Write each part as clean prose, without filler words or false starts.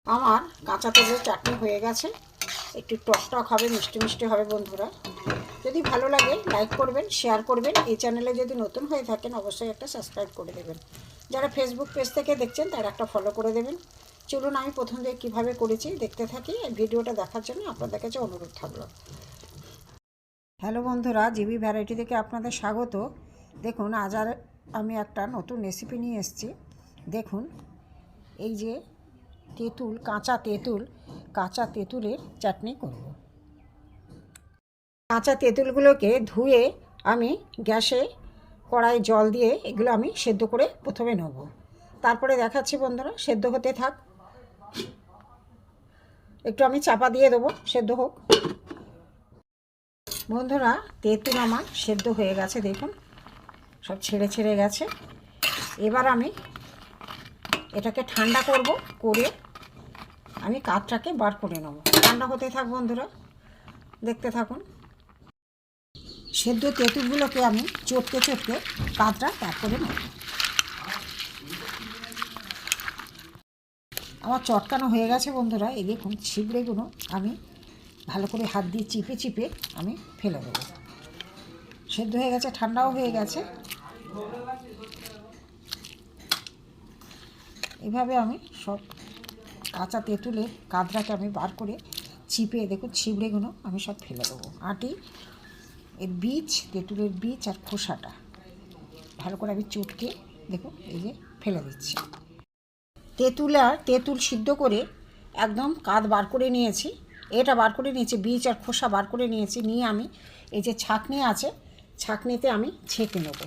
আমার কাঁচা তেলের চাটনি হয়ে গেছে। একটু টক টক হবে, মিষ্টি মিষ্টি হবে বন্ধুরা। যদি ভালো লাগে লাইক করবেন, শেয়ার করবেন। এই চ্যানেলে যদি নতুন হয়ে থাকেন অবশ্যই একটা সাবস্ক্রাইব করে দেবেন। যারা ফেসবুক পেজ থেকে দেখছেন তারা একটা ফলো করে দেবেন। চলুন আমি প্রথম থেকে কীভাবে করেছি দেখতে থাকি। এই ভিডিওটা দেখার জন্য আপনাদের কাছে অনুরোধ থাকলো। হ্যালো বন্ধুরা, জিবি ভ্যারাইটি থেকে আপনাদের স্বাগত। দেখুন আজ আর আমি একটা নতুন রেসিপি নিয়ে এসেছি। দেখুন এই যে তেঁতুল, কাঁচা তেঁতুলের চাটনি করব। কাঁচা তেঁতুলগুলোকে ধুয়ে আমি গ্যাসে কড়াই জল দিয়ে এগুলো আমি সেদ্ধ করে প্রথমে নেব। তারপরে দেখাচ্ছি বন্ধুরা, সেদ্ধ হতে থাক। একটু আমি চাপা দিয়ে দেবো, সেদ্ধ হোক। বন্ধুরা তেঁতুল আমার সেদ্ধ হয়ে গেছে, দেখুন সব ছেড়ে গেছে। এবার আমি এটাকে ঠান্ডা করে আমি কাঠটাকে বার করে নেব। ঠান্ডা হতে থাক বন্ধুরা, দেখতে থাকুন। সেদ্ধ তেঁতুলগুলোকে আমি চটকে কাঠটা বার করে নেব। আমার চটকানো হয়ে গেছে বন্ধুরা। এই দেখুন ছিবড়েগুলো আমি ভালো করে হাত দিয়ে চিপে আমি ফেলে দেবো। সেদ্ধ হয়ে গেছে, ঠান্ডাও হয়ে গেছে। এভাবে আমি সব কাঁচা তেঁতুলের কাঁদরাকে আমি বার করে চিপে, দেখুন ছিবড়েগুলো আমি সব ফেলে দেবো। আটি, এর বীজ, তেঁতুলের বীজ আর খোসাটা ভালো করে আমি চটকে দেখুন এই যে ফেলে দিচ্ছি। তেঁতুল সিদ্ধ করে একদম কাঁধ বার করে নিয়েছি, এটা বার করে নিয়েছি, বীজ আর খোসা বার করে নিয়েছি। নিয়ে আমি এই যে ছাঁকনি আছে, ছাঁকনিতে আমি ছেঁকে নেব।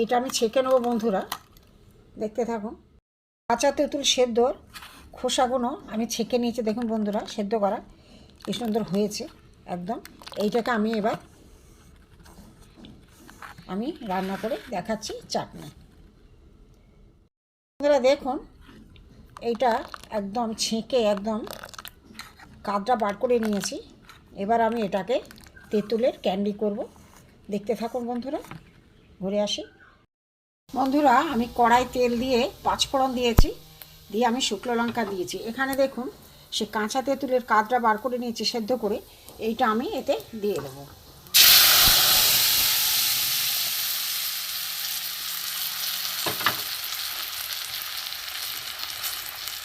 এটা আমি ছেঁকে নেবো বন্ধুরা, দেখতে থাকুন। কাঁচা তেঁতুল সেদ্ধর খোসাগুলো আমি ছেঁকে নিয়েছি, দেখুন বন্ধুরা সেদ্ধ করা কি সুন্দর হয়েছে একদম। এইটাকে আমি এবার রান্না করে দেখাচ্ছি চাটনি। বন্ধুরা দেখুন এইটা একদম ছেঁকে একদম কাঁদটা বার করে নিয়েছি। এবার আমি এটাকে তেঁতুলের ক্যান্ডি করব, দেখতে থাকুন বন্ধুরা। ঘুরে আসি বন্ধুরা, আমি কড়াই তেল দিয়ে পাঁচফোড়ন দিয়েছি, দিয়ে আমি শুকনো লঙ্কা দিয়েছি। এখানে দেখুন সে কাঁচা তেঁতুলের কাঁদটা বার করে নিয়েছি সেদ্ধ করে, এইটা আমি এতে দিয়ে দেবো।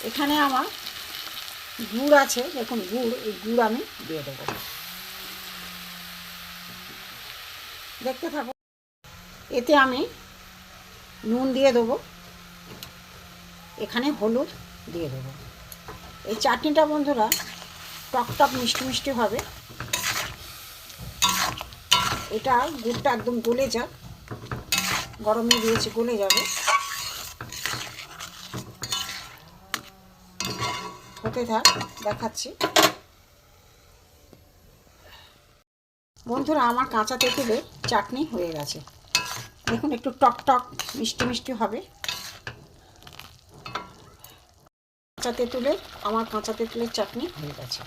এখানে আমার গুড় আছে, দেখুন গুড়, এই গুড় আমি দিয়ে দেবো, দেখতে থাকুন। এতে আমি নুন দিয়ে দেবো, এখানে হলুদ দিয়ে দেবো। এই চাটনিটা বন্ধুরা টক টক মিষ্টি মিষ্টি হবে। এটা গুড়টা একদম গলে যাক, গরমে দিয়েছি গলে যাবে, হতে থাক, দেখাচ্ছি। বন্ধুরা আমার কাঁচা তেঁতুলের চাটনি হয়ে গেছে, দেখুন একটু টক টক মিষ্টি মিষ্টি হবে। আমার কাঁচা তেঁতুলের চাটনি হয়ে গেছে।